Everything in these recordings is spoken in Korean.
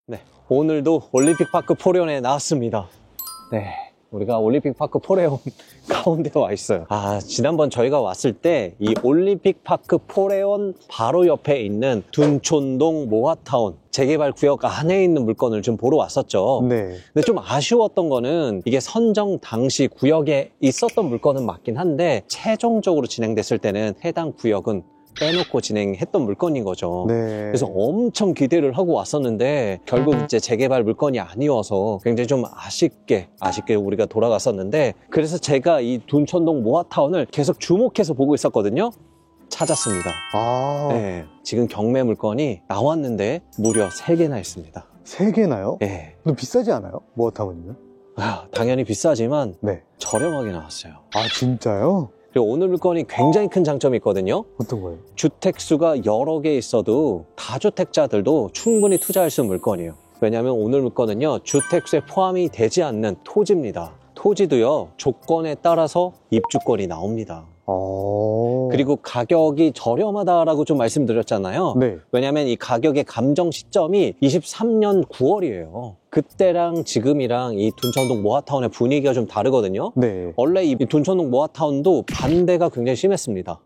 네, 오늘도 올림픽파크 포레온에 나왔습니다. 네, 우리가 올림픽파크 포레온 가운데 와 있어요. 지난번 저희가 왔을 때 이 올림픽파크 포레온 바로 옆에 있는 둔촌동 모아타운 재개발 구역 안에 있는 물건을 좀 보러 왔었죠. 네. 근데 좀 아쉬웠던 거는 이게 선정 당시 구역에 있었던 물건은 맞긴 한데 최종적으로 진행됐을 때는 해당 구역은 빼놓고 진행했던 물건인 거죠. 네. 그래서 엄청 기대를 하고 왔었는데 결국 이제 재개발 물건이 아니어서 굉장히 좀 아쉽게 우리가 돌아갔었는데, 그래서 제가 이 둔촌동 모아타운을 계속 주목해서 보고 있었거든요. 찾았습니다. 네, 지금 경매 물건이 나왔는데 무려 3개나 있습니다. 3개나요? 네. 근데 비싸지 않아요? 모아타운이면? 당연히 비싸지만 네. 저렴하게 나왔어요. 진짜요? 그리고 오늘 물건이 굉장히 큰 장점이 있거든요. 어떤 거예요? 주택수가 여러 개 있어도 다주택자들도 충분히 투자할 수 있는 물건이에요. 왜냐하면 오늘 물건은요, 주택수에 포함이 되지 않는 토지입니다. 토지도요, 조건에 따라서 입주권이 나옵니다. 그리고 가격이 저렴하다라고 좀 말씀드렸잖아요. 네. 왜냐하면 이 가격의 감정 시점이 23년 9월이에요. 그때랑 지금이랑 이 둔촌동 모아타운의 분위기가 좀 다르거든요. 네. 원래 이 둔촌동 모아타운도 반대가 굉장히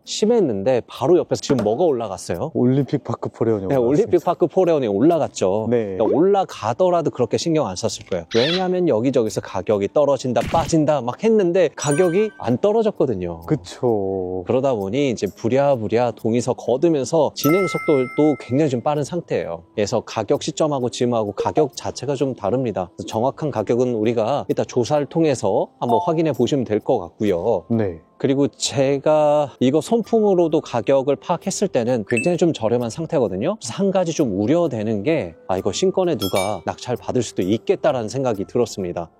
심했는데 바로 옆에서 지금 뭐가 올라갔어요? 올림픽파크 포레온이 네, 올림픽파크 포레온이 올라갔죠. 네. 그러니까 올라가더라도 그렇게 신경 안 썼을 거예요. 왜냐하면 여기저기서 가격이 떨어진다 빠진다 막 했는데 가격이 안 떨어졌거든요. 그쵸. 그러다 보니 이제 부랴부랴 동의서 거두면서 진행 속도도 굉장히 좀 빠른 상태예요. 그래서 가격 시점하고 지금하고 가격 자체가 좀 다릅니다. 정확한 가격은 우리가 이따 조사를 통해서 한번 확인해 보시면 될 것 같고요. 네. 그리고 제가 이거 손품으로도 가격을 파악했을 때는 굉장히 좀 저렴한 상태거든요. 그래서 한 가지 좀 우려되는 게 이거 신권에 누가 낙찰 받을 수도 있겠다라는 생각이 들었습니다.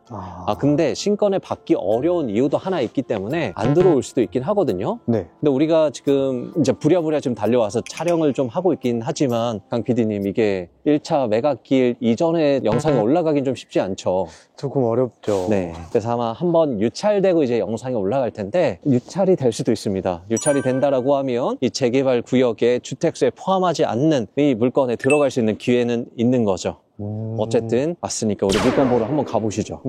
근데 신권에 받기 어려운 이유도 하나 있기 때문에 안 들어올 수도 있긴 하거든요. 네. 근데 우리가 지금 이제 부랴부랴 지금 달려와서 촬영을 좀 하고 있긴 하지만 강 PD님, 이게 1차 매각길 이전에 영상이 올라가긴 좀 쉽지 않죠. 조금 어렵죠. 네. 그래서 아마 한번 유찰되고 이제 영상이 올라갈 텐데 유찰이 될 수도 있습니다. 유찰이 된다라고 하면 이 재개발 구역에 주택수에 포함하지 않는 이 물건에 들어갈 수 있는 기회는 있는 거죠. 어쨌든 왔으니까 우리 물건 보러 한번 가보시죠.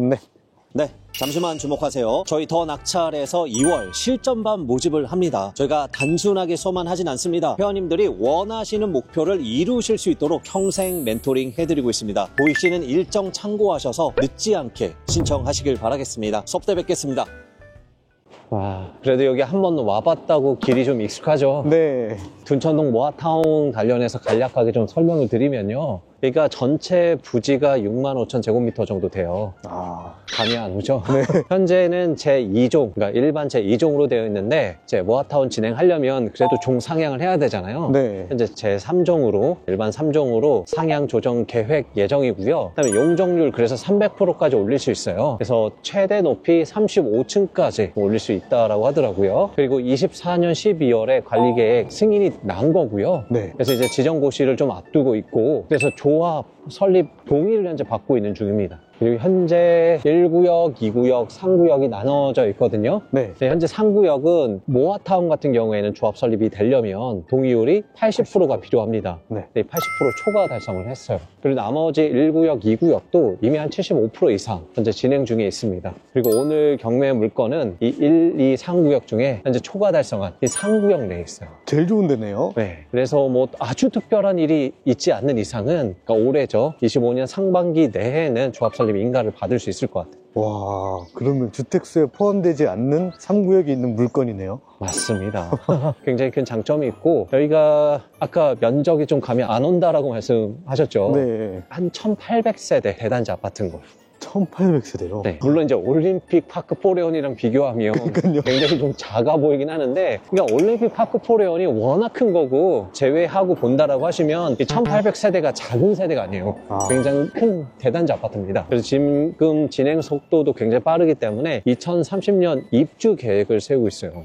네, 잠시만 주목하세요. 저희 더 낙찰에서 2월 실전반 모집을 합니다. 저희가 단순하게서만 하진 않습니다. 회원님들이 원하시는 목표를 이루실 수 있도록 평생 멘토링 해드리고 있습니다. 보이시는 일정 참고하셔서 늦지 않게 신청하시길 바라겠습니다. 수업 때 뵙겠습니다. 그래도 여기 한 번 와봤다고 길이 좀 익숙하죠? 네. 둔촌동 모아타운 관련해서 간략하게 좀 설명을 드리면요, 여기가 전체 부지가 65,000제곱미터 정도 돼요. 감이 안 오죠? 네. 현재는 제2종, 그러니까 일반 제2종으로 되어 있는데 이제 모아타운 진행하려면 그래도 종 상향을 해야 되잖아요. 네. 현재 제3종으로, 일반 3종으로 상향 조정 계획 예정이고요. 그다음에 용적률 그래서 300%까지 올릴 수 있어요. 그래서 최대 높이 35층까지 올릴 수 있다라고 하더라고요. 그리고 24년 12월에 관리계획 승인이 난 거고요. 네. 그래서 이제 지정고시를 좀 앞두고 있고, 그래서 조합 설립 동의를 현재 받고 있는 중입니다. 그리고 현재 1구역, 2구역, 3구역이 나눠져 있거든요. 네. 현재 3구역은 모아타운 같은 경우에는 조합 설립이 되려면 동의율이 80%가 필요합니다. 네. 80% 초과 달성을 했어요. 그리고 나머지 1구역, 2구역도 이미 한 75% 이상 현재 진행 중에 있습니다. 그리고 오늘 경매 물건은 이 1, 2, 3구역 중에 현재 초과 달성한 이 3구역 내에 있어요. 제일 좋은 데네요. 네. 그래서 뭐 아주 특별한 일이 있지 않는 이상은, 그러니까 올해죠, 25년 상반기 내에는 조합 설립 인가를 받을 수 있을 것 같아요. 와, 그러면 주택수에 포함되지 않는 3구역에 있는 물건이네요. 맞습니다. 굉장히 큰 장점이 있고, 여기가 아까 면적이 좀 감이 안 온다라고 말씀하셨죠? 네. 한 1800세대 대단지 아파트인 거예요. 1800세대요? 네. 물론 이제 올림픽 파크 포레온이랑 비교하면 그러니까요. 굉장히 좀 작아 보이긴 하는데, 그러니까 올림픽 파크 포레온이 워낙 큰 거고 제외하고 본다라고 하시면 이 1800세대가 작은 세대가 아니에요. 굉장히 큰 대단지 아파트입니다. 그래서 지금 진행 속도도 굉장히 빠르기 때문에 2030년 입주 계획을 세우고 있어요.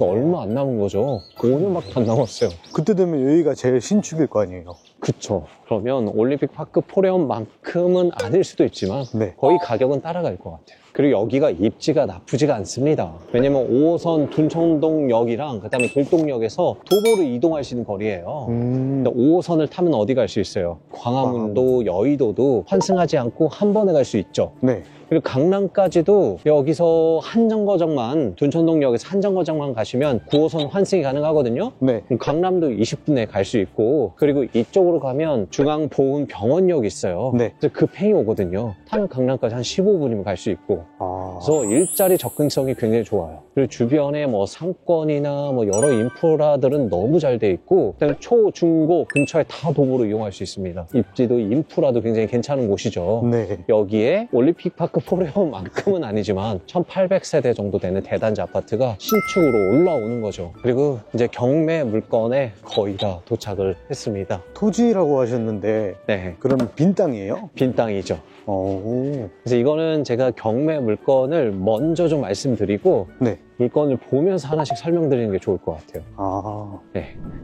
얼마 안 남은 거죠. 5년밖에 안 남았어요. 그때 되면 여기가 제일 신축일 거 아니에요? 그쵸. 그러면 올림픽 파크 포레온만큼은 아닐 수도 있지만 네. 거의 가격은 따라갈 것 같아요. 그리고 여기가 입지가 나쁘지가 않습니다. 왜냐면 5호선 둔천동역이랑 그다음에 길동역에서 도보로 이동할 수 있는 거리예요. 5호선을 타면 어디 갈 수 있어요? 광화문도 여의도도 환승하지 않고 한 번에 갈 수 있죠. 네. 그리고 강남까지도 여기서 한정거장만, 둔천동역에서 한정거장만 가시면 9호선 환승이 가능하거든요. 네. 그럼 강남도 20분에 갈 수 있고, 그리고 이쪽으로 가면 중앙보훈병원역이 있어요. 네. 그래서 급행이 오거든요. 타면 강남까지 한 15분이면 갈 수 있고. 아. 그래서 일자리 접근성이 굉장히 좋아요. 그리고 주변에 뭐 상권이나 뭐 여러 인프라들은 너무 잘 돼 있고, 그다음에 초, 중, 고 근처에 다 도보로 이용할 수 있습니다. 입지도 인프라도 굉장히 괜찮은 곳이죠. 네. 여기에 올림픽 파크 포레온만큼은 아니지만 1800세대 정도 되는 대단지 아파트가 신축으로 올라오는 거죠. 그리고 이제 경매 물건에 거의 다 도착을 했습니다. 토지라고 하셨는데 네, 그럼 빈 땅이에요? 빈 땅이죠. 오. 그래서 이거는 제가 경매 물건을 먼저 좀 말씀드리고 네. 물건을 보면서 하나씩 설명드리는 게 좋을 것 같아요. 아.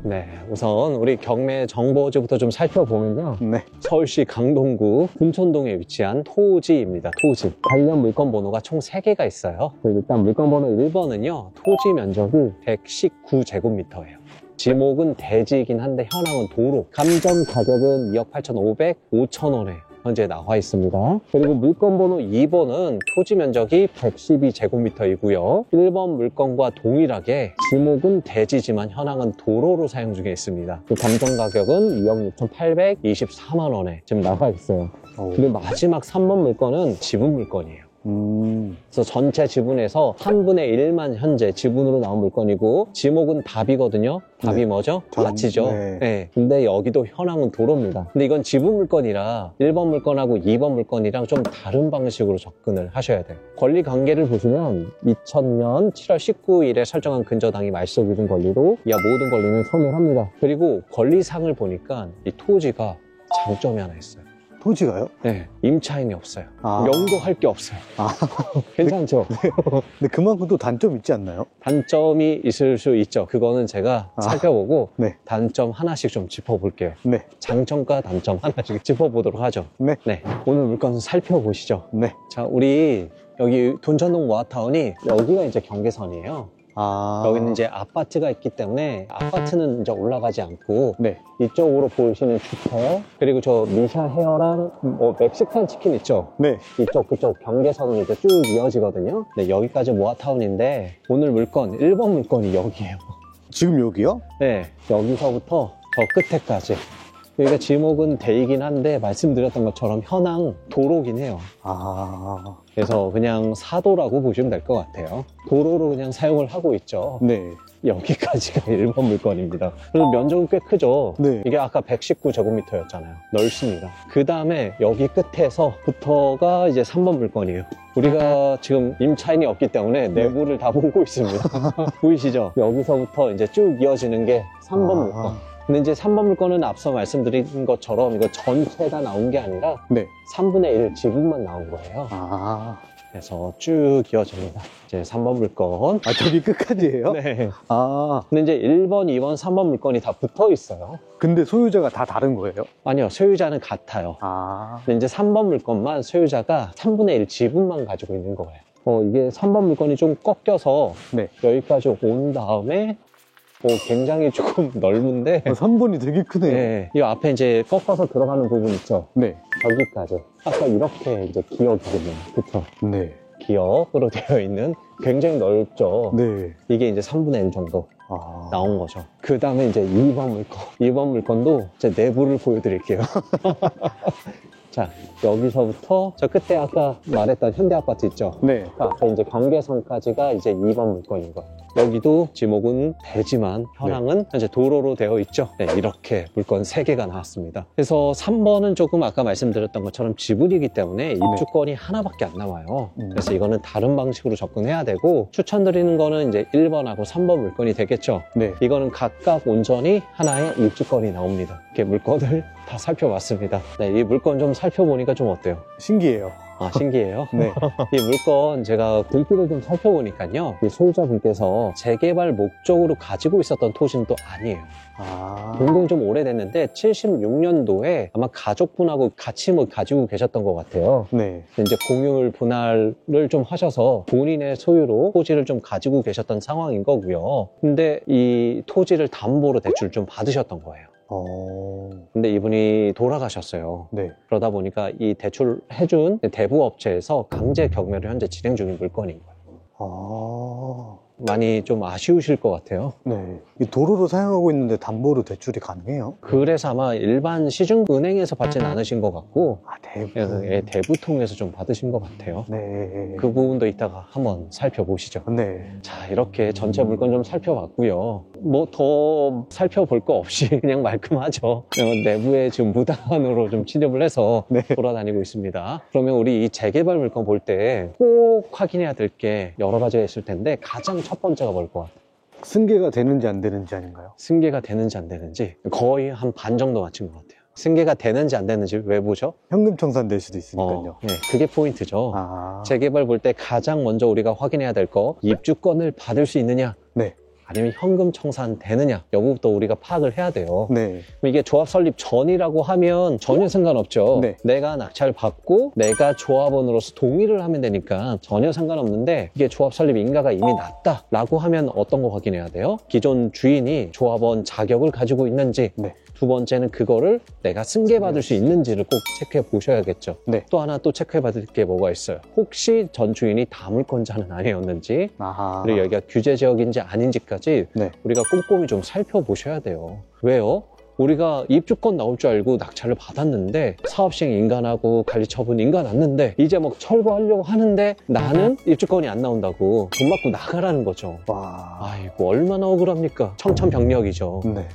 네. 우선 우리 경매 정보지부터 좀 살펴보면요. 네. 서울시 강동구 둔천동에 위치한 토지입니다. 토지. 관련 물건 번호가 총 3개가 있어요. 일단 물건 번호 1번은요. 토지 면적이 119제곱미터예요. 지목은 대지이긴 한데 현황은 도로. 감정 가격은 2억 8,500, 5천원에 현재 나와 있습니다. 그리고 물건 번호 2번은 토지 면적이 112제곱미터이고요. 1번 물건과 동일하게 지목은 대지지만 현황은 도로로 사용 중에 있습니다. 그 감정 가격은 2억 6,824만 원에 지금 나와 있어요. 그리고 마지막 3번 물건은 지분 물건이에요. 그래서 전체 지분에서 3분의 1만 현재 지분으로 나온 물건이고 지목은 답이거든요. 답이 네. 뭐죠? 가치죠. 네. 네. 근데 여기도 현황은 도로입니다. 근데 이건 지분 물건이라 1번 물건하고 2번 물건이랑 좀 다른 방식으로 접근을 하셔야 돼요. 권리 관계를 보시면 2000년 7월 19일에 설정한 근저당이 말소 기준 권리로 이하 모든 권리는 소멸합니다. 그리고 권리상을 보니까 이 토지가 장점이 하나 있어요. 토지가요? 네, 임차인이 없어요. 아. 연구할 게 없어요. 아. 괜찮죠? 근데 그만큼 또 단점 있지 않나요? 단점이 있을 수 있죠. 그거는 제가 살펴보고 네. 단점 하나씩 좀 짚어볼게요. 네. 장점과 단점 하나씩 짚어보도록 하죠. 네. 오늘 물건 살펴보시죠. 네. 자, 우리 여기 둔천동 모아타운이 여기가 이제 경계선이에요. 아. 여기는 이제 아파트가 있기 때문에 아파트는 이제 올라가지 않고 네. 이쪽으로 보이시는 주택 그리고 저 미샤 헤어랑 뭐 멕시칸 치킨 있죠? 네. 이쪽 그쪽 경계선은 이제 쭉 이어지거든요. 네, 여기까지 모아타운인데 오늘 물건 1번 물건이 여기예요. 지금 여기요? 네, 여기서부터 저 끝에까지. 여기가 지목은 대이긴 한데 말씀드렸던 것처럼 현황 도로긴 해요. 아. 그래서 그냥 사도라고 보시면 될 것 같아요. 도로로 그냥 사용을 하고 있죠. 네. 여기까지가 1번 물건입니다. 그래서 면적은 꽤 크죠. 네. 이게 아까 119제곱미터였잖아요. 넓습니다. 그 다음에 여기 끝에서부터가 이제 3번 물건이에요. 우리가 지금 임차인이 없기 때문에 내부를 다 보고 있습니다. 보이시죠? 여기서부터 이제 쭉 이어지는 게 3번 물건. 근데 이제 3번 물건은 앞서 말씀드린 것처럼 이거 전체가 나온 게 아니라 네. 3분의 1 지분만 나온 거예요. 아. 그래서 쭉 이어집니다. 이제 3번 물건. 아, 저기 끝까지예요? 네. 아. 근데 이제 1번, 2번, 3번 물건이 다 붙어 있어요. 근데 소유자가 다 다른 거예요? 아니요, 소유자는 같아요. 아. 근데 이제 3번 물건만 소유자가 3분의 1 지분만 가지고 있는 거예요. 이게 3번 물건이 좀 꺾여서 네. 여기까지 온 다음에 굉장히 조금 넓은데 3번이 되게 크네요. 네, 이 앞에 이제 꺾어서 들어가는 부분 있죠? 네. 여기까지. 아까 이렇게 이제 기역이거든요. 그쵸? 네. 기역으로 되어 있는 굉장히 넓죠? 네. 이게 이제 3분의 1 정도 아. 나온 거죠. 그 다음에 이제 2번 물건. 2번 물건도 제 내부를 보여드릴게요. 자, 여기서부터 저 끝에 아까 말했던 현대아파트 있죠? 네. 앞에 이제 경계선까지가 이제 2번 물건인 거예요. 여기도 지목은 대지만 현황은 현재 도로로 되어 있죠. 네, 이렇게 물건 3개가 나왔습니다. 그래서 3번은 조금 아까 말씀드렸던 것처럼 지분이기 때문에 입주권이 하나밖에 안 나와요. 그래서 이거는 다른 방식으로 접근해야 되고 추천드리는 거는 이제 1번하고 3번 물건이 되겠죠. 네. 이거는 각각 온전히 하나의 입주권이 나옵니다. 이렇게 물건을 다 살펴봤습니다. 네, 이 물건 좀 살펴보니까 좀 어때요? 신기해요. 아, 신기해요. 네. 이 물건 제가 글귀를 좀 살펴보니까요. 이 소유자분께서 재개발 목적으로 가지고 있었던 토지는 또 아니에요. 아. 굉장히 좀 오래됐는데 76년도에 아마 가족분하고 같이 뭐 가지고 계셨던 것 같아요. 네. 이제 공유 분할을 좀 하셔서 본인의 소유로 토지를 좀 가지고 계셨던 상황인 거고요. 근데 이 토지를 담보로 대출을 좀 받으셨던 거예요. 근데 이분이 돌아가셨어요. 네. 그러다 보니까 이 대출 해준 대부업체에서 강제 경매를 현재 진행 중인 물건인 거예요. 아. 많이 좀 아쉬우실 것 같아요. 네. 이 도로로 사용하고 있는데 담보로 대출이 가능해요? 그래서 아마 일반 시중은행에서 받지는 않으신 것 같고 아, 대부. 예, 대부통에서 좀 받으신 것 같아요. 네. 그 부분도 이따가 한번 살펴보시죠. 네. 자, 이렇게 전체 물건 좀 살펴봤고요. 뭐 더 살펴볼 거 없이 그냥 말끔하죠. 내부에 지금 무단으로 좀 침입을 해서 네. 돌아다니고 있습니다. 그러면 우리 이 재개발 물건 볼 때 꼭 확인해야 될 게 여러 가지가 있을 텐데 가장 첫 번째가 뭘 것 같아요? 승계가 되는지 안 되는지 아닌가요? 승계가 되는지 안 되는지 거의 한 반 정도 맞춘 것 같아요. 승계가 되는지 안 되는지 왜 보죠? 현금 청산될 수도 있으니까요. 네, 그게 포인트죠. 아. 재개발 볼 때 가장 먼저 우리가 확인해야 될 거, 입주권을 받을 수 있느냐, 네. 아니면 현금 청산 되느냐, 여부부터 우리가 파악을 해야 돼요. 네. 이게 조합 설립 전이라고 하면 전혀 상관없죠. 네. 내가 낙찰 받고 내가 조합원으로서 동의를 하면 되니까 전혀 상관없는데, 이게 조합 설립 인가가 이미 났다라고 하면 어떤 거 확인해야 돼요? 기존 주인이 조합원 자격을 가지고 있는지, 네. 두 번째는 그거를 내가 승계받을 수 있는지를 꼭 체크해 보셔야겠죠. 네. 또 하나 또 체크해 받을 게 뭐가 있어요? 혹시 전 주인이 다물권자는 아니었는지, 아하. 그리고 여기가 규제 지역인지 아닌지까지 네. 우리가 꼼꼼히 좀 살펴보셔야 돼요. 왜요? 우리가 입주권 나올 줄 알고 낙찰을 받았는데 사업시행 인가나고 관리처분 인가 났는데 이제 뭐 철거하려고 하는데 나는 입주권이 안 나온다고 돈 받고 나가라는 거죠. 와. 아이고, 얼마나 억울합니까? 청천벽력이죠. 네.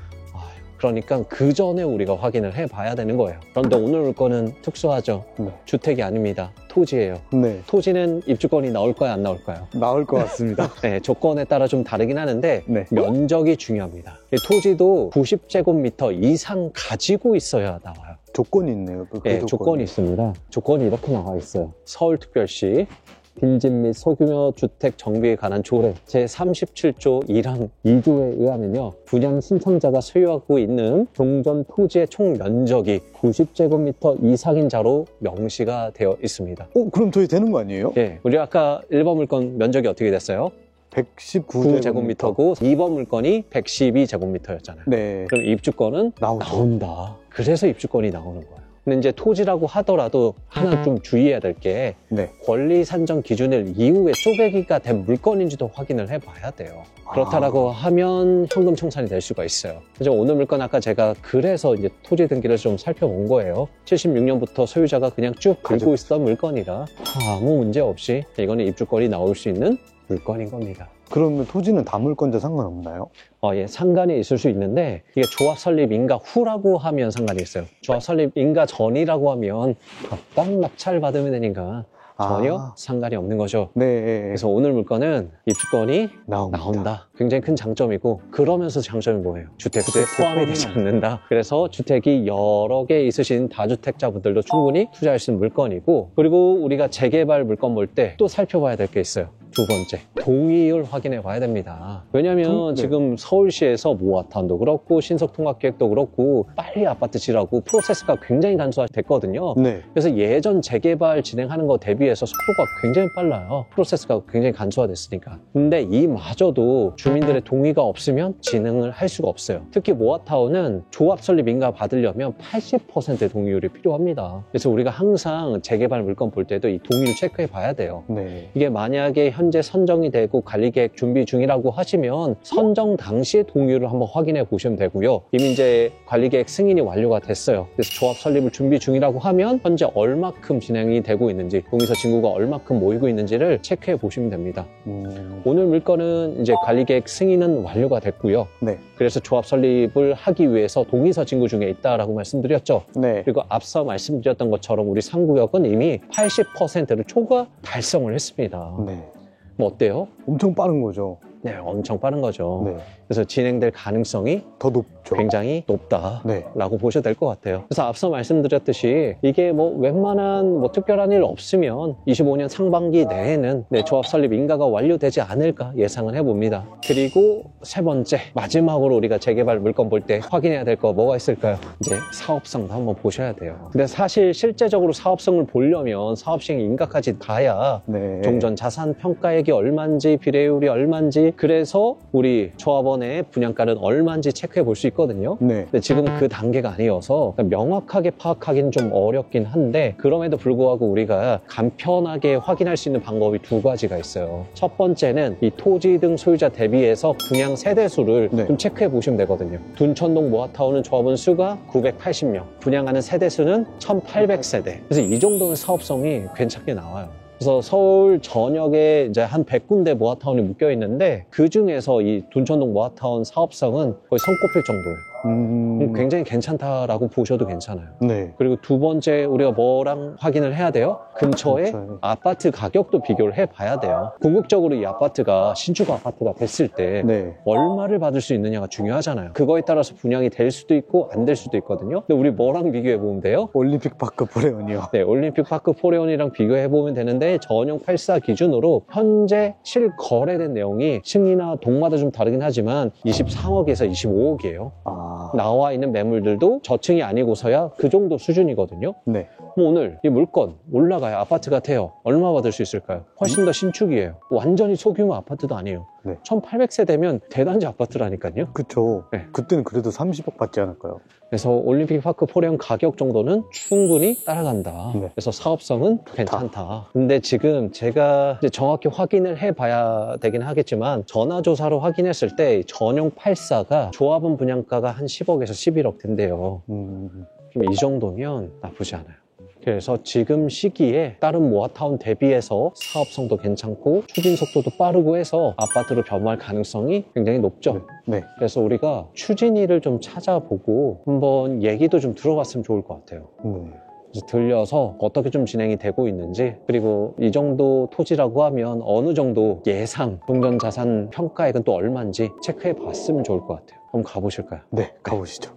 그러니까 그 전에 우리가 확인을 해봐야 되는 거예요. 그런데 오늘 물건은 특수하죠. 네. 주택이 아닙니다. 토지예요. 네. 토지는 입주권이 나올까요, 안 나올까요? 나올 것 같습니다. 네, 조건에 따라 좀 다르긴 하는데 네. 면적이 중요합니다. 이 토지도 90제곱미터 이상 가지고 있어야 나와요. 조건이 있네요. 그 네, 조건이 있습니다. 조건이 이렇게 나와 있어요. 서울특별시 빈집 및 소규모 주택 정비에 관한 조례 제37조 1항 2조에 의하면요, 분양 신청자가 소유하고 있는 종전 토지의 총 면적이 90제곱미터 이상인 자로 명시가 되어 있습니다. 그럼 저희 되는 거 아니에요? 예, 우리 아까 1번 물건 면적이 어떻게 됐어요? 119제곱미터. 9제곱미터고 2번 물건이 112제곱미터였잖아요. 네. 그럼 입주권은 나오죠. 나온다. 그래서 입주권이 나오는 거예요. 근데 이제 토지라고 하더라도 하나 좀 주의해야 될 게, 네. 권리 산정 기준일 이후에 쪼개기가 된 물건인지도 확인을 해봐야 돼요. 그렇다라고 하면 현금 청산이 될 수가 있어요. 그래서 오늘 물건 아까 제가 그래서 이제 토지 등기를 좀 살펴본 거예요. 76년부터 소유자가 그냥 쭉 들고 있었던 물건이라 아무 문제 없이 이거는 입주권이 나올 수 있는 물건인 겁니다. 그러면 토지는 다물건자 상관없나요? 예, 상관이 있을 수 있는데 이게 조합 설립 인가 후라고 하면 상관이 있어요. 조합 설립 인가 전이라고 하면 딱 낙찰 받으면 되니까 전혀 상관이 없는 거죠. 네. 그래서 오늘 물건은 입주권이 나옵니다. 나온다. 굉장히 큰 장점이고, 그러면서 장점이 뭐예요? 주택수에 포함이 되지 않는다. 그래서 주택이 여러 개 있으신 다주택자분들도 충분히 투자할 수 있는 물건이고, 그리고 우리가 재개발 물건 볼 때 또 살펴봐야 될 게 있어요. 두 번째, 동의율 확인해 봐야 됩니다. 왜냐면 네. 지금 서울시에서 모아타운도 그렇고 신속통합계획도 그렇고 빨리 아파트 지라고 프로세스가 굉장히 간소화됐거든요. 네. 그래서 예전 재개발 진행하는 거 대비해서 속도가 굉장히 빨라요. 프로세스가 굉장히 간소화됐으니까. 근데 이마저도 주민들의 동의가 없으면 진행을 할 수가 없어요. 특히 모아타운은 조합 설립 인가 받으려면 80%의 동의율이 필요합니다. 그래서 우리가 항상 재개발 물건 볼 때도 이 동의를 체크해 봐야 돼요. 네. 이게 만약에 현재 선정이 되고 관리계획 준비 중이라고 하시면 선정 당시의 동의율을 한번 확인해 보시면 되고요. 이미 이제 관리계획 승인이 완료가 됐어요. 그래서 조합 설립을 준비 중이라고 하면 현재 얼마큼 진행이 되고 있는지, 동의서 진구가 얼마큼 모이고 있는지를 체크해 보시면 됩니다. 오늘 물건은 이제 관리계획 승인은 완료가 됐고요. 네. 그래서 조합 설립을 하기 위해서 동의서 진구 중에 있다라고 말씀드렸죠. 네. 그리고 앞서 말씀드렸던 것처럼 우리 상구역은 이미 80%를 초과 달성을 했습니다. 네. 뭐 어때요? 엄청 빠른 거죠. 네, 엄청 빠른 거죠. 네. 그래서 진행될 가능성이 더 높죠. 그쵸. 굉장히 높다라고 네. 보셔도 될 것 같아요. 그래서 앞서 말씀드렸듯이 이게 뭐 웬만한 뭐 특별한 일 없으면 25년 상반기 내에는 조합 설립 인가가 완료되지 않을까 예상을 해봅니다. 그리고 세 번째, 마지막으로 우리가 재개발 물건 볼 때 확인해야 될 거 뭐가 있을까요? 이제 사업성도 한번 보셔야 돼요. 근데 사실 실제적으로 사업성을 보려면 사업시행 인가까지 가야 네. 종전 자산 평가액이 얼마인지 비례율이 얼마인지, 그래서 우리 조합원의 분양가는 얼마인지 체크해 볼 수 있거든요. 네. 근데 지금 그 단계가 아니어서 명확하게 파악하기는 좀 어렵긴 한데, 그럼에도 불구하고 우리가 간편하게 확인할 수 있는 방법이 두 가지가 있어요. 첫 번째는 이 토지 등 소유자 대비해서 분양 세대수를 네. 좀 체크해 보시면 되거든요. 둔천동 모아타운은 조합원 수가 980명, 분양하는 세대수는 1800세대. 그래서 이 정도는 사업성이 괜찮게 나와요. 그래서 서울 전역에 이제 한 100군데 모아타운이 묶여 있는데, 그 중에서 이 둔천동 모아타운 사업성은 거의 손꼽힐 정도예요. 굉장히 괜찮다라고 보셔도 괜찮아요. 네. 그리고 두 번째, 우리가 뭐랑 확인을 해야 돼요? 근처에 아파트 가격도 비교를 해봐야 돼요. 궁극적으로 이 아파트가 신축 아파트가 됐을 때 네. 얼마를 받을 수 있느냐가 중요하잖아요. 그거에 따라서 분양이 될 수도 있고 안 될 수도 있거든요. 근데 우리 뭐랑 비교해보면 돼요? 올림픽 파크 포레온이요. 네, 올림픽 파크 포레온이랑 비교해보면 되는데, 전용 84 기준으로 현재 실거래된 내용이 층이나 동마다 좀 다르긴 하지만 23억에서 25억이에요. 나와 있는 매물들도 저층이 아니고서야 그 정도 수준이거든요. 네. 그럼 오늘 이 물건 올라가요. 아파트 같아요. 얼마 받을 수 있을까요? 훨씬 더 신축이에요. 완전히 소규모 아파트도 아니에요. 네. 1800세대면 대단지 아파트라니까요. 그쵸. 네. 그때는 그래도 30억 받지 않을까요? 그래서 올림픽 파크 포레온 가격 정도는 충분히 따라간다. 네. 그래서 사업성은 괜찮다. 근데 지금 제가 이제 정확히 확인을 해봐야 되긴 하겠지만, 전화조사로 확인했을 때 전용 84가 조합원 분양가가 한 10억에서 11억 된대요. 좀 이 정도면 나쁘지 않아요. 그래서 지금 시기에 다른 모아타운 대비해서 사업성도 괜찮고 추진 속도도 빠르고 해서 아파트로 변모할 가능성이 굉장히 높죠. 네. 그래서 우리가 추진위를 좀 찾아보고 한번 얘기도 좀 들어봤으면 좋을 것 같아요. 그래서 들려서 어떻게 좀 진행이 되고 있는지, 그리고 이 정도 토지라고 하면 어느 정도 예상 종전 자산 평가액은 또 얼마인지 체크해 봤으면 좋을 것 같아요. 한번 가보실까요? 네, 가보시죠.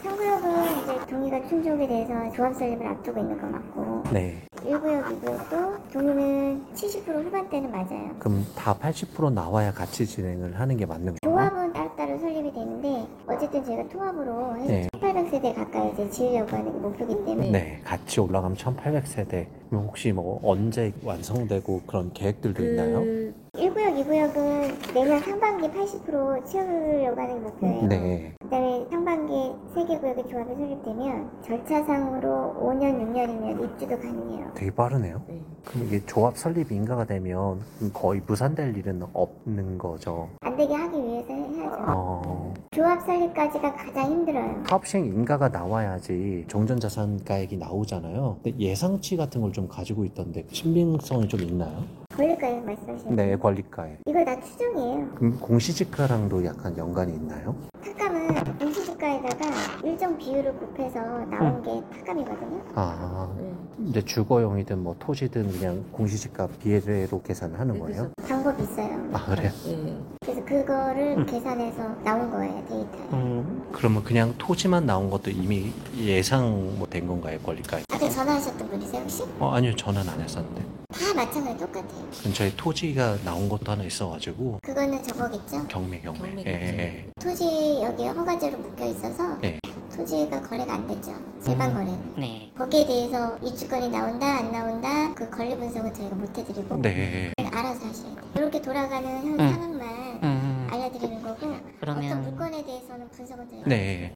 상구역은 이제 동의가 충족이 돼서 조합 설립을 앞두고 있는 거 맞고, 네. 1구역, 2구역도 동의는 70% 후반대는 맞아요. 그럼 다 80% 나와야 같이 진행을 하는 게 맞는 건가요? 조합은 따로따로 설립이 되는데, 어쨌든 제가 통합으로 해서 네. 1800세대 가까이 이제 지으려고 하는 게 목표이기 때문에. 네, 같이 올라가면 1800세대. 그럼 혹시 뭐 언제 완성되고 그런 계획들도 있나요? 1구역, 2구역은 내년 상반기 80% 채우려고 하는 게 목표예요. 네. 그다음에 상반기 3개 구역의 조합이 설립되면 절차상으로 5년, 6년이면 입주도 가능해요. 되게 빠르네요. 그럼 이게 조합 설립 인가가 되면 거의 무산될 일은 없는 거죠? 안 되게 하기 위해서 해야죠. 조합 설립까지가 가장 힘들어요. 사업시행 인가가 나와야지 종전자산가액이 나오잖아요. 근데 예상치 같은 걸 좀 가지고 있던데 신빙성이 좀 있나요? 권리가액 말씀하시는 네, 거예요? 권리가액. 이거 다 추정이에요. 그럼 공시지가랑도 약간 연관이 있나요? 탁감은 공시지가에다가 일정 비율을 곱해서 나온 게 탁감이거든요. 이제 주거용이든 뭐 토지든 그냥 공시지가 비례로 계산을 하는 거예요? 방법이 있어요. 그래요? 그래서 그거를 계산해서 나온 거예요, 데이터에. 그러면 그냥 토지만 나온 것도 이미 예상 뭐 된 건가요, 권리가액? 아까 전화하셨던 분이세요, 혹시? 아니요, 전화는 안 했었는데. 다 마찬가지 똑같아요. 근처에 토지가 나온 것도 하나 있어가지고 그거는 저거겠죠? 경매. 예. 토지 여기에 허가제로 묶여 있어서 네. 토지가 거래가 안 됐죠. 일반 거래는. 네. 거기에 대해서 입주권이 나온다 안 나온다 그 권리 분석은 저희가 못 해드리고 네. 알아서 하셔야 돼요. 이렇게 돌아가는 현 상황만 알려드리는 거고 그러면- 어떤 물건에 대해서는 분석은 저희가 네.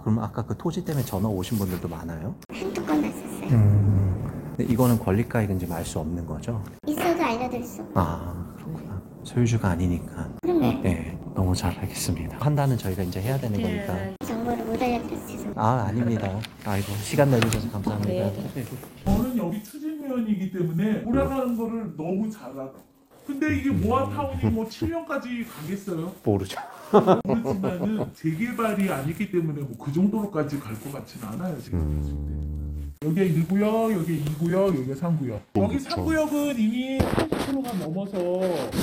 그럼 아까 그 토지 때문에 전화 오신 분들도 많아요? 한두 건 났었어요. 근데 이거는 권리가액인지 알 수 없는 거죠? 있어도 알려드릴 수 없고. 그렇구나. 소유주가 아니니까. 그럼요. 네, 너무 잘 알겠습니다. 판단은 저희가 이제 해야 되는 거니까. 정보를 못 알려드려서 죄송합니다. 아닙니다. 아이고, 시간 내주셔서 감사합니다. 저는 여기 추진위원이기 때문에 돌아가는 거를 너무 잘 알아. 근데 이게 모아타운이 뭐 7년까지 가겠어요? 모르죠. 그렇지만은 재개발이 아니기 때문에 뭐 그 정도로까지 갈 것 같지는 않아요 지금. 여기가 1구역, 여기 2구역, 여기가 3구역. 여기 3구역은 이미 80%가 넘어서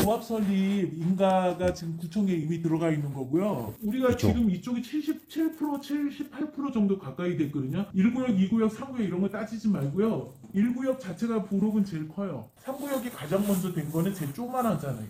조합 설립 인가가 지금 구청에 이미 들어가 있는 거고요. 우리가 그쵸. 지금 이쪽이 77%, 78% 정도 가까이 됐거든요. 1구역, 2구역, 3구역 이런 거 따지지 말고요. 1구역 자체가 부록은 제일 커요. 3구역이 가장 먼저 된 거는 제일 조그만하잖아요.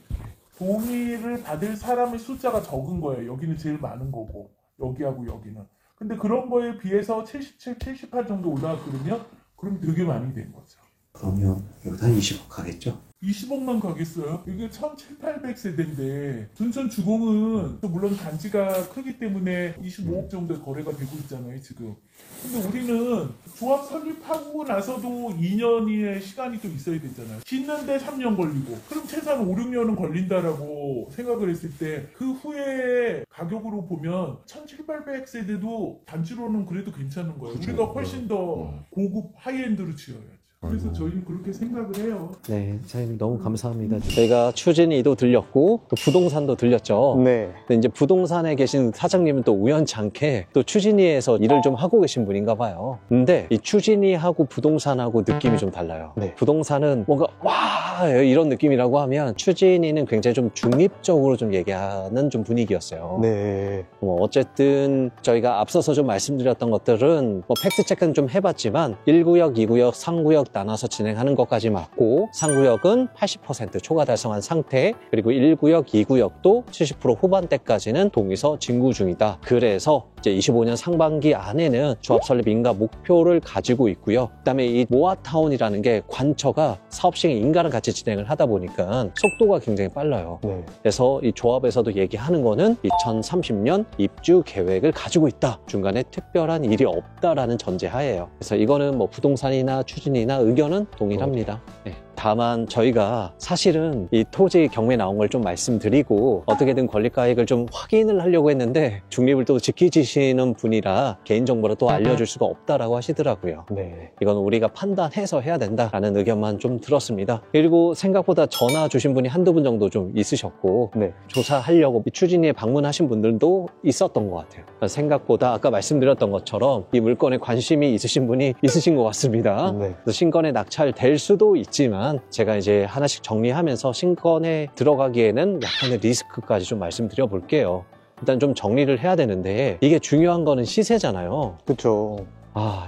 동의를 받을 사람의 숫자가 적은 거예요. 여기는 제일 많은 거고 여기하고 여기는. 근데 그런 거에 비해서 77, 78 정도 올라왔거든요. 그럼 되게 많이 된 거죠. 그러면 여기다 한 20억 가겠죠? 20억만 가겠어요? 이게 1700세대인데 둔천 주공은 또 물론 단지가 크기 때문에 25억 정도의 거래가 되고 있잖아요 지금. 근데 우리는 조합 설립하고 나서도 2년의 시간이 또 있어야 되잖아요. 짓는데 3년 걸리고 그럼 최소한 5, 6년은 걸린다라고 생각을 했을 때 그 후에 가격으로 보면 1700세대도 단지로는 그래도 괜찮은 거예요. 우리가 훨씬 더 고급 하이엔드로 지어야죠. 그래서 저희는 그렇게 생각을 해요. 네, 사장님 너무 감사합니다. 저희가 추진이도 들렸고 또 부동산도 들렸죠. 네. 근데 이제 부동산에 계신 사장님은 또 우연치 않게 또 추진이에서 일을 좀 하고 계신 분인가 봐요. 근데 이 추진이하고 부동산하고 느낌이 좀 달라요. 네. 부동산은 뭔가 와 이런 느낌이라고 하면 추진이는 굉장히 좀 중립적으로 좀 얘기하는 좀 분위기였어요. 네. 어쨌든 저희가 앞서서 좀 말씀드렸던 것들은 뭐 팩트 체크는 좀 해봤지만 1구역, 2구역, 3구역 나눠서 진행하는 것까지 맞고 3구역은 80% 초과 달성한 상태, 그리고 1구역, 2구역도 70% 후반대까지는 동의서 진구 중이다. 그래서 이제 25년 상반기 안에는 조합 설립 인가 목표를 가지고 있고요. 그다음에 이 모아타운이라는 게 관처가 사업 시행 인가를 같이 진행을 하다 보니까 속도가 굉장히 빨라요. 네. 그래서 이 조합에서도 얘기하는 거는 2030년 입주 계획을 가지고 있다. 중간에 특별한 일이 없다라는 전제하에요. 그래서 이거는 뭐 부동산이나 추진이나 의견은 동일합니다. 네. 다만 저희가 사실은 이 토지 경매 나온 걸 좀 말씀드리고 어떻게든 권리가액을 좀 확인을 하려고 했는데 중립을 또 지키시는 분이라 개인정보를 또 알려줄 수가 없다라고 하시더라고요. 네. 이건 우리가 판단해서 해야 된다라는 의견만 좀 들었습니다. 그리고 생각보다 전화 주신 분이 한두 분 정도 좀 있으셨고 네. 조사하려고 추진위에 방문하신 분들도 있었던 것 같아요. 생각보다 아까 말씀드렸던 것처럼 이 물건에 관심이 있으신 분이 있으신 것 같습니다. 네. 그래서 신건에 낙찰될 수도 있지만 제가 이제 하나씩 정리하면서 신건에 들어가기에는 약간의 리스크까지 좀 말씀드려 볼게요. 일단 좀 정리를 해야 되는데 이게 중요한 거는 시세잖아요. 그쵸.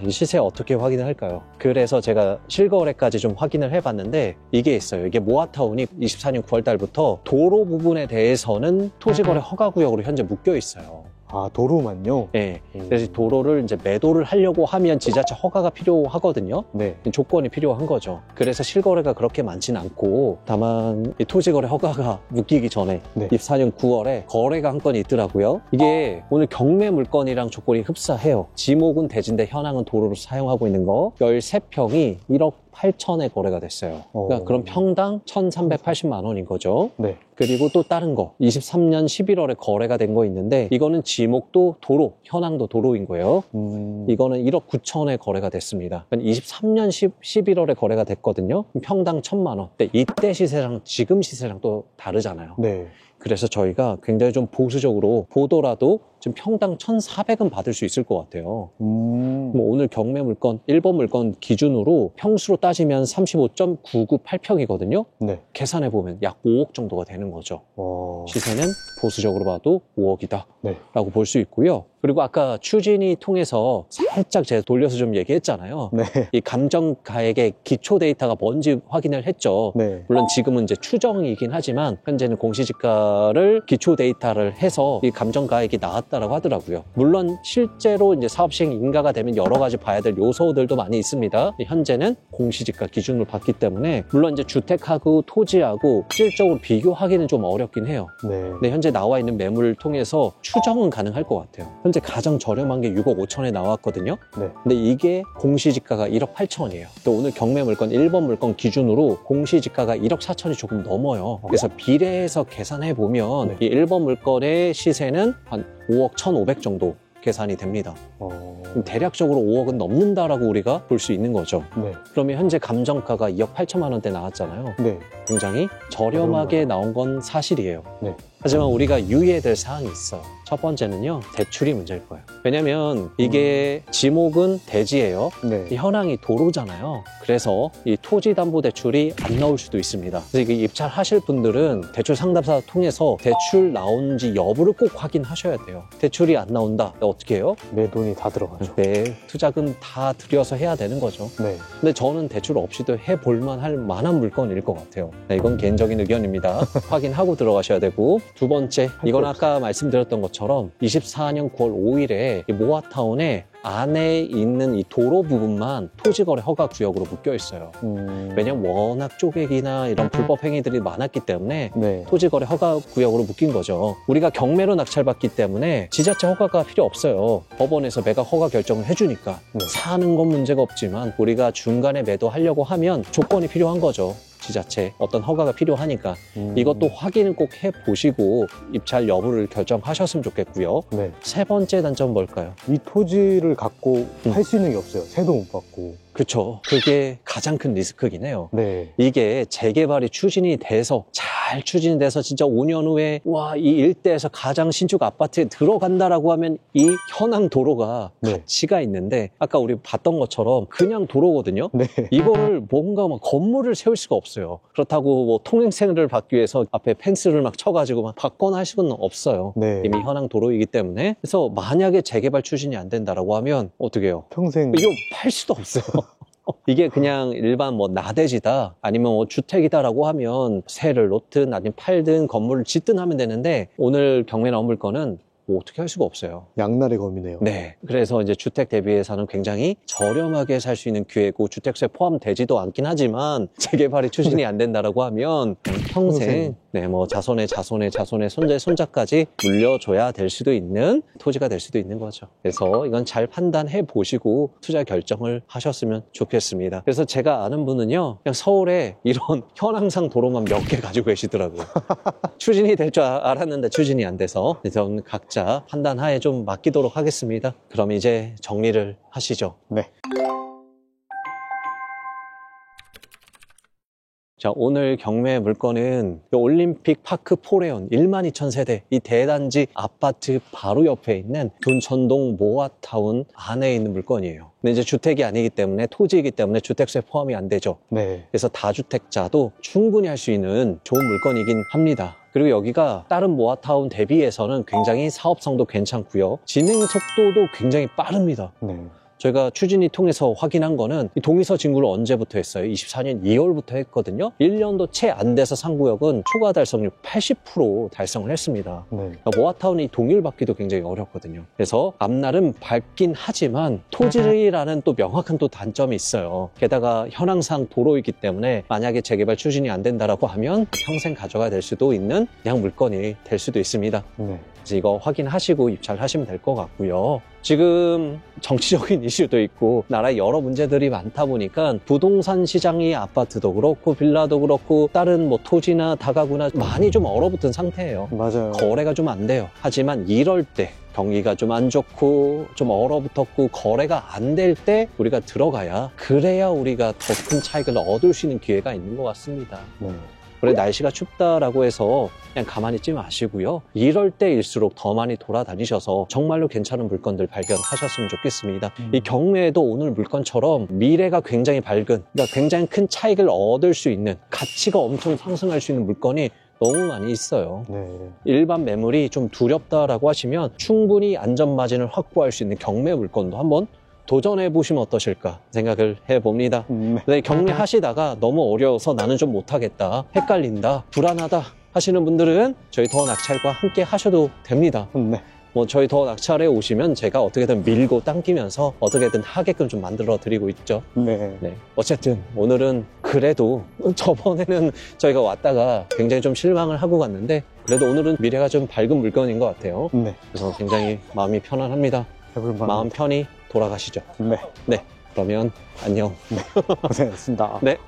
이 시세 어떻게 확인을 할까요? 그래서 제가 실거래까지 좀 확인을 해봤는데 이게 있어요. 이게 모아타운이 24년 9월 달부터 도로 부분에 대해서는 토지거래 허가구역으로 현재 묶여 있어요. 아, 도로만요? 네. 그래서 도로를 이제 매도를 하려고 하면 지자체 허가가 필요하거든요. 네. 조건이 필요한 거죠. 그래서 실거래가 그렇게 많지는 않고 다만 이 토지거래 허가가 묶이기 전에 네. 24년 9월에 거래가 한 건이 있더라고요. 이게 오늘 경매 물건이랑 조건이 흡사해요. 지목은 대지인데 현황은 도로로 사용하고 있는 거 13평이 1억 8천에 거래가 됐어요. 그러니까 그럼 평당 1,380만 원인 거죠. 네. 그리고 또 다른 거 23년 11월에 거래가 된 거 있는데 이거는 지목도 도로, 현황도 도로인 거예요. 이거는 1억 9천에 거래가 됐습니다. 23년 11월에 거래가 됐거든요. 평당 1,000만 원. 근데 이때 시세랑 지금 시세랑 또 다르잖아요. 네. 그래서 저희가 굉장히 좀 보수적으로 보더라도 지금 평당 1,400은 받을 수 있을 것 같아요. 뭐 오늘 경매 물건 1번 물건 기준으로 평수로 따지면 35.998평이거든요. 네. 계산해 보면 약 5억 정도가 되는 거죠. 시세는 보수적으로 봐도 5억이다 네. 라고 볼 수 있고요. 그리고 아까 추진이 통해서 살짝 제가 돌려서 좀 얘기했잖아요. 네. 이 감정가액의 기초 데이터가 뭔지 확인을 했죠. 네. 물론 지금은 이제 추정이긴 하지만 현재는 공시지가를 기초 데이터를 해서 이 감정가액이 나왔다라고 하더라고요. 물론 실제로 이제 사업 시행 인가가 되면 여러 가지 봐야 될 요소들도 많이 있습니다. 현재는 공시지가 기준으로 봤기 때문에 물론 이제 주택하고 토지하고 실질적으로 비교하기는 좀 어렵긴 해요. 네. 근데 현재 나와 있는 매물을 통해서 추정은 가능할 것 같아요. 현재 가장 저렴한 게 6억 5천에 나왔거든요. 네. 근데 이게 공시지가가 1억 8천이에요. 또 오늘 경매 물건 1번 물건 기준으로 공시지가가 1억 4천이 조금 넘어요. 그래서 비례해서 계산해 보면 이 1번 물건의 시세는 한 5억 1,500 정도 계산이 됩니다. 그럼 대략적으로 5억은 넘는다라고 우리가 볼 수 있는 거죠. 네. 그러면 현재 감정가가 2억 8천만 원대 나왔잖아요. 네. 굉장히 저렴하게 나온 건 사실이에요. 네. 하지만 우리가 유의해야 될 사항이 있어요. 첫 번째는요, 대출이 문제일 거예요. 왜냐면 이게 지목은 대지예요. 네. 이 현황이 도로잖아요. 그래서 이 토지담보대출이 안 나올 수도 있습니다. 그래서 이게 입찰하실 분들은 대출 상담사 통해서 대출 나오는지 여부를 꼭 확인하셔야 돼요. 대출이 안 나온다. 어떻게 해요? 내 돈이 다 들어가죠. 네, 투자금 다 들여서 해야 되는 거죠. 네. 근데 저는 대출 없이도 해볼만 할 만한 물건일 것 같아요. 네, 이건 개인적인 의견입니다. 확인하고 들어가셔야 되고, 두 번째, 이건 아까 말씀드렸던 것처럼 24년 9월 5일에 이 모아타운에 안에 있는 이 도로 부분만 토지거래 허가 구역으로 묶여 있어요. 왜냐면 워낙 쪼개기나 이런 불법 행위들이 많았기 때문에 네. 토지거래 허가 구역으로 묶인 거죠. 우리가 경매로 낙찰받기 때문에 지자체 허가가 필요 없어요. 법원에서 매각 허가 결정을 해주니까. 네. 사는 건 문제가 없지만 우리가 중간에 매도하려고 하면 조건이 필요한 거죠. 지자체 어떤 허가가 필요하니까 이것도 확인을 꼭 해보시고 입찰 여부를 결정하셨으면 좋겠고요. 네. 세 번째 단점은 뭘까요? 이 토지를 갖고 팔 수 있는 게 없어요. 세도 못 받고. 그렇죠. 그게 가장 큰 리스크긴 해요. 네. 이게 재개발이 추진이 돼서 잘 추진이 돼서 진짜 5년 후에 와, 이 일대에서 가장 신축 아파트에 들어간다라고 하면 이 현황 도로가 네. 가치가 있는데 아까 우리 봤던 것처럼 그냥 도로거든요. 네. 이거를 뭔가 막 건물을 세울 수가 없어요. 그렇다고 뭐 통행세를 받기 위해서 앞에 펜스를 막 쳐가지고 막 받거나 할 수는 없어요. 네. 이미 현황 도로이기 때문에. 그래서 만약에 재개발 추진이 안 된다라고 하면 어떻게 해요? 평생. 이거 팔 수도 없어요. 이게 그냥 일반 뭐 나대지다 아니면 뭐 주택이다라고 하면 세를 놓든 아니면 팔든 건물을 짓든 하면 되는데 오늘 경매 나온 물건은 뭐 어떻게 할 수가 없어요. 양날의 검이네요. 네. 그래서 이제 주택 대비해서는 굉장히 저렴하게 살 수 있는 기회고 주택세 포함되지도 않긴 하지만 재개발이 추진이 안 된다라고 하면 평생 네, 뭐 자손의 손자의 손자까지 물려줘야 될 수도 있는 토지가 될 수도 있는 거죠. 그래서 이건 잘 판단해 보시고 투자 결정을 하셨으면 좋겠습니다. 그래서 제가 아는 분은요, 그냥 서울에 이런 현황상 도로만 몇 개 가지고 계시더라고요. 추진이 될 줄 알았는데 추진이 안 돼서 저는 각자 판단하에 좀 맡기도록 하겠습니다. 그럼 이제 정리를 하시죠. 네. 자, 오늘 경매 물건은 올림픽 파크 포레온 12,000세대 이 대단지 아파트 바로 옆에 있는 둔천동 모아타운 안에 있는 물건이에요. 근데 이제 주택이 아니기 때문에 토지이기 때문에 주택세 포함이 안 되죠. 네. 그래서 다주택자도 충분히 할 수 있는 좋은 물건이긴 합니다. 그리고 여기가 다른 모아타운 대비해서는 굉장히 사업성도 괜찮고요. 진행 속도도 굉장히 빠릅니다. 네. 저희가 추진위 통해서 확인한 거는 이 동의서 진구를 언제부터 했어요? 24년 2월부터 했거든요. 1년도 채 안 돼서 상구역은 초과 달성률 80% 달성을 했습니다. 네. 그러니까 모아타운이 동일받기도 굉장히 어렵거든요. 그래서 앞날은 밝긴 하지만 토지라는 또 명확한 또 단점이 있어요. 게다가 현황상 도로이기 때문에 만약에 재개발 추진이 안 된다라고 하면 평생 가져가야 될 수도 있는 그냥 물건이 될 수도 있습니다. 네. 그래서 이거 확인하시고 입찰하시면 될 것 같고요. 지금 정치적인 이슈도 있고 나라에 여러 문제들이 많다 보니까 부동산 시장이 아파트도 그렇고 빌라도 그렇고 다른 뭐 토지나 다가구나 많이 좀 얼어붙은 상태예요. 맞아요. 거래가 좀 안 돼요. 하지만 이럴 때 경기가 좀 안 좋고 좀 얼어붙었고 거래가 안 될 때 우리가 들어가야 그래야 우리가 더 큰 차익을 얻을 수 있는 기회가 있는 것 같습니다. 네. 그래 날씨가 춥다라고 해서 그냥 가만히 있지 마시고요. 이럴 때일수록 더 많이 돌아다니셔서 정말로 괜찮은 물건들 발견하셨으면 좋겠습니다. 이 경매에도 오늘 물건처럼 미래가 굉장히 밝은, 그러니까 굉장히 큰 차익을 얻을 수 있는, 가치가 엄청 상승할 수 있는 물건이 너무 많이 있어요. 네. 일반 매물이 좀 두렵다라고 하시면 충분히 안전마진을 확보할 수 있는 경매 물건도 한번 도전해 보시면 어떠실까 생각을 해봅니다. 네. 네, 경매하시다가 너무 어려워서 나는 좀 못하겠다, 헷갈린다, 불안하다 하시는 분들은 저희 더 낙찰과 함께 하셔도 됩니다. 네. 뭐 저희 더 낙찰에 오시면 제가 어떻게든 밀고 당기면서 어떻게든 하게끔 좀 만들어 드리고 있죠. 네. 네. 어쨌든 오늘은 그래도 저번에는 저희가 왔다가 굉장히 좀 실망을 하고 갔는데 그래도 오늘은 미래가 좀 밝은 물건인 것 같아요. 네. 그래서 굉장히 마음이 편안합니다. 해볼만. 마음 편히 돌아가시죠. 네. 네. 그러면 안녕. 고생했습니다. 네.